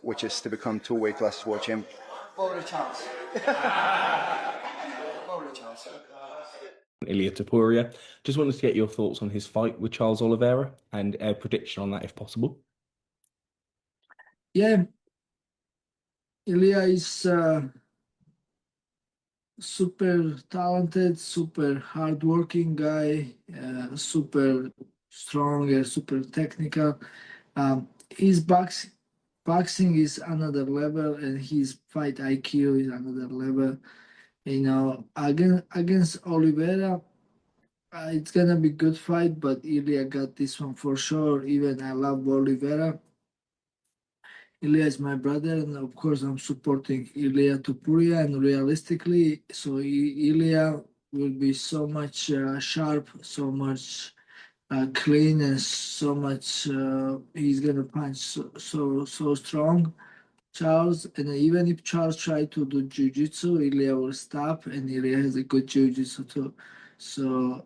which is to become 2 weight classes world champ. Vote a chance. Vote a chance. Ilia Topuria. Just wanted to get your thoughts on his fight with Charles Oliveira and a prediction on that if possible. Yeah, Ilia is super talented, super hardworking guy, super strong, super technical. His boxing is another level, and his fight IQ is another level. You know, against Oliveira, it's gonna be good fight, but Ilia got this one for sure. Even I love Oliveira. Ilia is my brother, and of course, I'm supporting Ilia Topuria. And realistically, so Ilia will be so much sharp, so much clean, and so much he's gonna punch so strong. Charles, and even if Charles try to do jiu-jitsu, Ilia will stop, and Ilia has a good jiu-jitsu too. So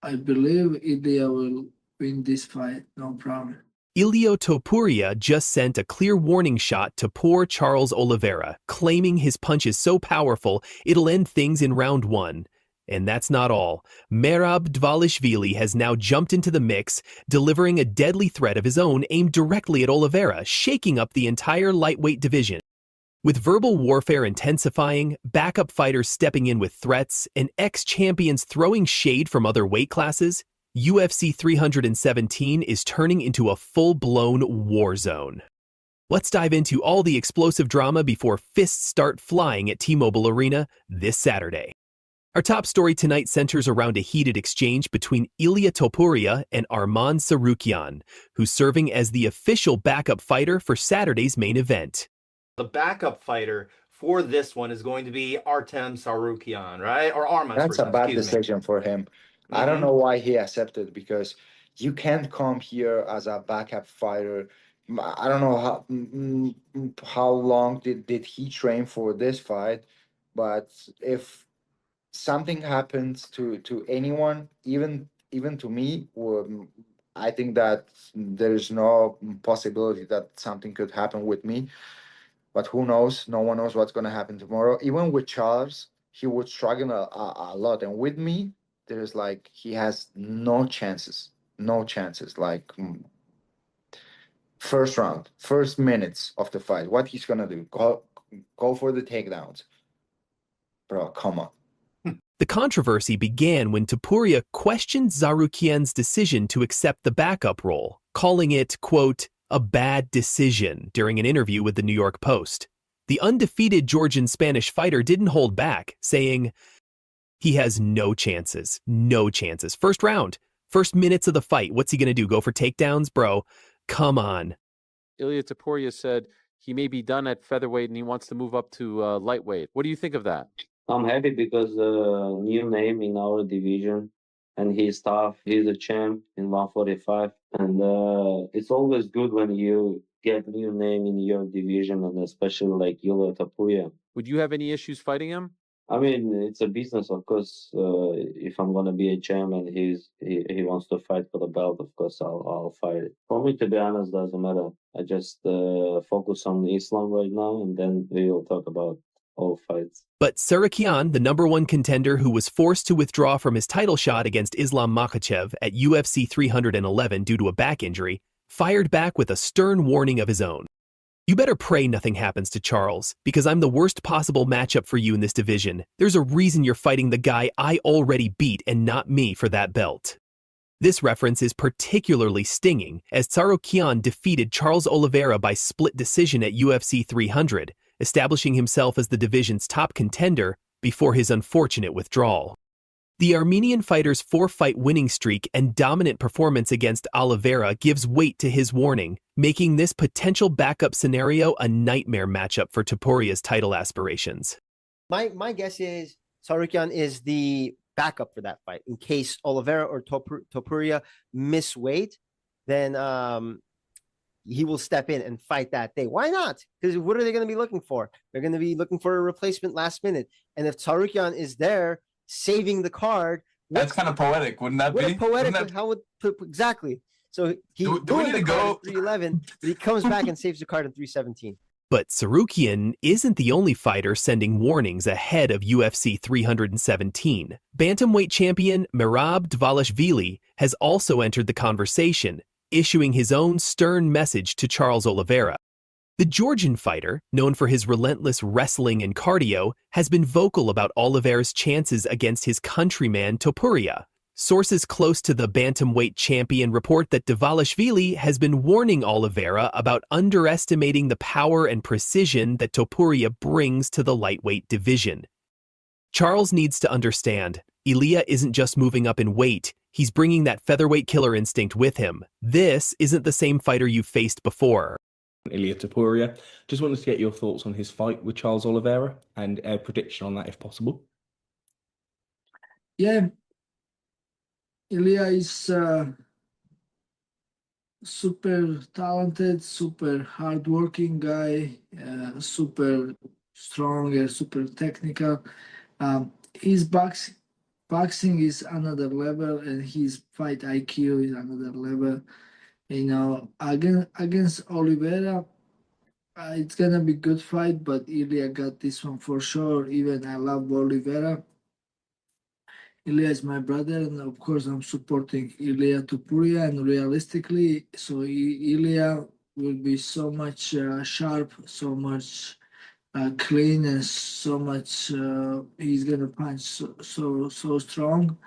I believe Ilia will win this fight, no problem. Ilia Topuria just sent a clear warning shot to poor Charles Oliveira, claiming his punch is so powerful it'll end things in round 1. And that's not all. Merab Dvalishvili has now jumped into the mix, delivering a deadly threat of his own aimed directly at Oliveira, shaking up the entire lightweight division. With verbal warfare intensifying, backup fighters stepping in with threats, and ex-champions throwing shade from other weight classes, UFC 317 is turning into a full-blown war zone. Let's dive into all the explosive drama before fists start flying at T-Mobile Arena this Saturday. Our top story tonight centers around a heated exchange between Ilia Topuria and Arman Tsarukyan, who's serving as the official backup fighter for Saturday's main event. The backup fighter for this one is going to be Artem Tsarukyan, right? Or Arman. That's a bad decision for him. I don't know why he accepted, because you can't come here as a backup fighter. I don't know how long did he train for this fight, but if something happens to anyone, even to me, I think that there's no possibility that something could happen with me. But who knows? No one knows what's going to happen tomorrow. Even with Charles, he would struggle a lot, and with me, there's like he has no chances. Like first round, first minutes of the fight, what he's gonna do? Go for the takedowns, bro. Come on. The controversy began when Topuria questioned Tsarukyan's decision to accept the backup role, calling it, quote, a bad decision during an interview with the New York Post. The undefeated Georgian-Spanish fighter didn't hold back, saying, he has no chances. First round, first minutes of the fight. What's he going to do? Go for takedowns? Bro, come on. Ilia Topuria said he may be done at featherweight and he wants to move up to lightweight. What do you think of that? I'm happy because new name in our division, and he's tough. He's a champ in 145, and it's always good when you get new name in your division, and especially like Ilia Topuria. Would you have any issues fighting him? I mean, it's a business, of course. If I'm gonna be a champ and he wants to fight for the belt, of course I'll fight it. For me, to be honest, doesn't matter. I just focus on Islam right now, and then we'll talk about all fights. But Tsarukyan, the #1 contender who was forced to withdraw from his title shot against Islam Makhachev at UFC 311 due to a back injury, fired back with a stern warning of his own. You better pray nothing happens to Charles, because I'm the worst possible matchup for you in this division. There's a reason you're fighting the guy I already beat and not me for that belt. This reference is particularly stinging, as Tsarukyan defeated Charles Oliveira by split decision at UFC 300, establishing himself as the division's top contender before his unfortunate withdrawal. The Armenian fighter's 4-fight winning streak and dominant performance against Oliveira gives weight to his warning, making this potential backup scenario a nightmare matchup for Topuria's title aspirations. My guess is Tsarukyan is the backup for that fight. In case Oliveira or Topuria miss weight, then he will step in and fight that day. Why not? Because what are they going to be looking for? They're going to be looking for a replacement last minute. And if Tsarukyan is there, saving the card. That's kind of poetic, wouldn't that be? Poetic. How would exactly? So he Do we ruined need the to card go? at 311, but he comes back and saves the card at 317. But Sarukian isn't the only fighter sending warnings ahead of UFC 317. Bantamweight champion Merab Dvalishvili has also entered the conversation, issuing his own stern message to Charles Oliveira. The Georgian fighter, known for his relentless wrestling and cardio, has been vocal about Oliveira's chances against his countryman Topuria. Sources close to the bantamweight champion report that Dvalishvili has been warning Oliveira about underestimating the power and precision that Topuria brings to the lightweight division. Charles needs to understand, Ilia isn't just moving up in weight, he's bringing that featherweight killer instinct with him. This isn't the same fighter you've faced before. Ilia Topuria. Just wanted to get your thoughts on his fight with Charles Oliveira and a prediction on that if possible. Yeah, Ilia is super talented, super hardworking guy, super strong, super technical. His boxing is another level, and his fight IQ is another level. You know, against Oliveira, it's gonna be good fight, but Ilia got this one for sure. Even I love Oliveira. Ilia is my brother, and of course I'm supporting Ilia Topuria. And realistically, so Ilia will be so much sharp, so much clean, and so much he's gonna punch so strong.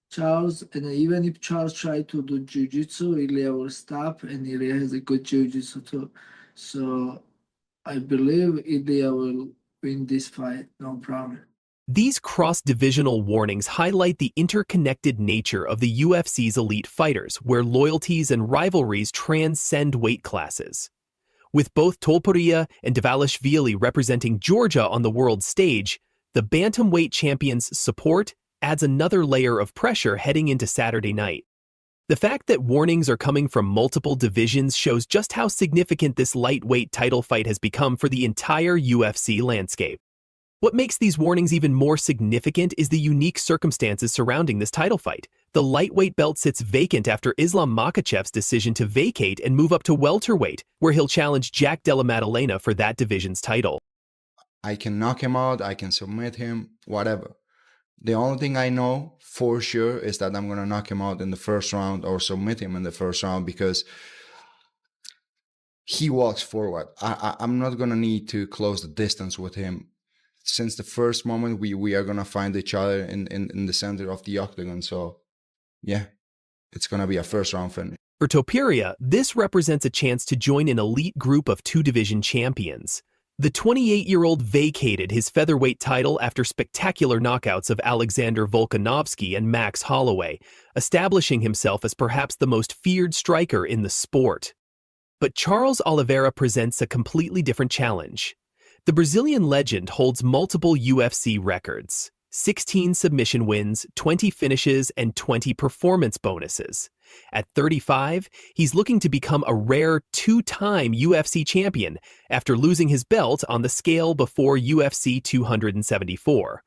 Charles, and even if Charles try to do jiu-jitsu, Ilia will stop, and Ilia has a good jiu-jitsu too. So I believe Ilia will win this fight, no problem. These cross-divisional warnings highlight the interconnected nature of the UFC's elite fighters, where loyalties and rivalries transcend weight classes. With both Topuria and Dvalishvili representing Georgia on the world stage, the bantamweight champion's support adds another layer of pressure heading into Saturday night. The fact that warnings are coming from multiple divisions shows just how significant this lightweight title fight has become for the entire UFC landscape. What makes these warnings even more significant is the unique circumstances surrounding this title fight. The lightweight belt sits vacant after Islam Makhachev's decision to vacate and move up to welterweight, where he'll challenge Jack Della Maddalena for that division's title. I can knock him out, I can submit him, whatever. The only thing I know for sure is that I'm going to knock him out in the first round or submit him in the first round, because he walks forward. I'm not going to need to close the distance with him. Since the first moment, we are going to find each other in the center of the octagon. So, yeah, it's going to be a first round finish. For Topuria, this represents a chance to join an elite group of two-division champions. The 28-year-old vacated his featherweight title after spectacular knockouts of Alexander Volkanovski and Max Holloway, establishing himself as perhaps the most feared striker in the sport. But Charles Oliveira presents a completely different challenge. The Brazilian legend holds multiple UFC records: 16 submission wins, 20 finishes, and 20 performance bonuses. At 35, he's looking to become a rare two-time UFC champion after losing his belt on the scale before UFC 274.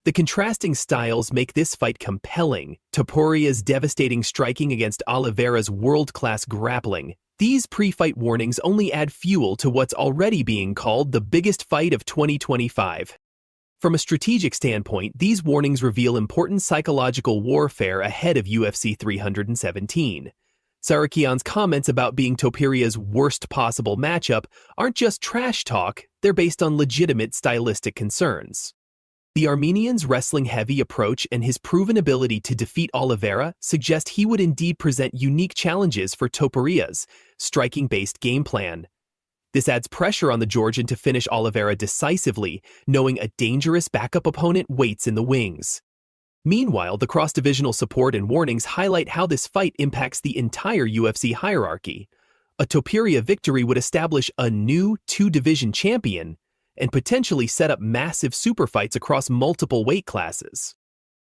The contrasting styles make this fight compelling. Topuria's devastating striking against Oliveira's world-class grappling. These pre-fight warnings only add fuel to what's already being called the biggest fight of 2025. From a strategic standpoint, these warnings reveal important psychological warfare ahead of UFC 317. Sarukian's comments about being Topuria's worst possible matchup aren't just trash talk, they're based on legitimate stylistic concerns. The Armenian's wrestling-heavy approach and his proven ability to defeat Oliveira suggest he would indeed present unique challenges for Topuria's striking-based game plan. This adds pressure on the Georgian to finish Oliveira decisively, knowing a dangerous backup opponent waits in the wings. Meanwhile, the cross-divisional support and warnings highlight how this fight impacts the entire UFC hierarchy. A Topuria victory would establish a new two-division champion and potentially set up massive super fights across multiple weight classes.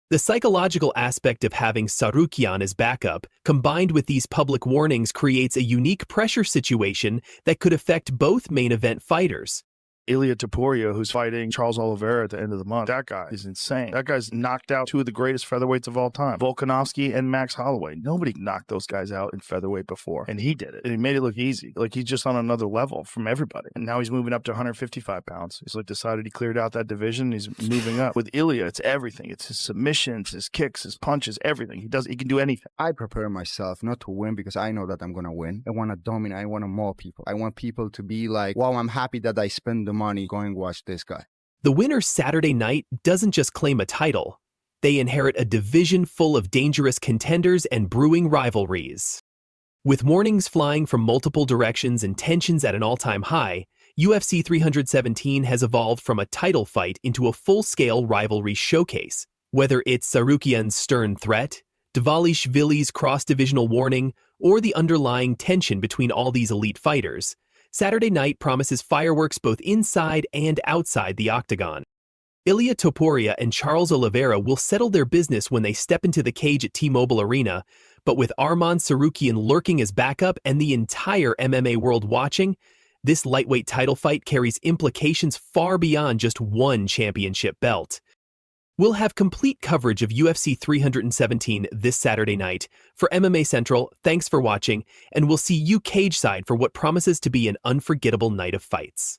The psychological aspect of having Sarukian as backup, combined with these public warnings, creates a unique pressure situation that could affect both main event fighters. Ilia Topuria, who's fighting Charles Oliveira at the end of the month. That guy is insane. That guy's knocked out two of the greatest featherweights of all time, Volkanovski and Max Holloway. Nobody knocked those guys out in featherweight before, and he did it. And he made it look easy. Like, he's just on another level from everybody. And now he's moving up to 155 pounds. He's like decided he cleared out that division. He's moving up. With Ilia, it's everything. It's his submissions, his kicks, his punches, everything. He can do anything. I prepare myself not to win because I know that I'm going to win. I want to dominate. I want to maul people. I want people to be like, wow, I'm happy that I spend the money going watch this guy. The winner Saturday night doesn't just claim a title. They inherit a division full of dangerous contenders and brewing rivalries. With warnings flying from multiple directions and tensions at an all-time high, UFC 317 has evolved from a title fight into a full-scale rivalry showcase. Whether it's Sarukian's stern threat, Dvalishvili's cross-divisional warning, or the underlying tension between all these elite fighters, Saturday night promises fireworks both inside and outside the Octagon. Ilia Topuria and Charles Oliveira will settle their business when they step into the cage at T-Mobile Arena, but with Arman Tsarukyan lurking as backup and the entire MMA world watching, this lightweight title fight carries implications far beyond just one championship belt. We'll have complete coverage of UFC 317 this Saturday night. For MMA Central, thanks for watching, and we'll see you cageside for what promises to be an unforgettable night of fights.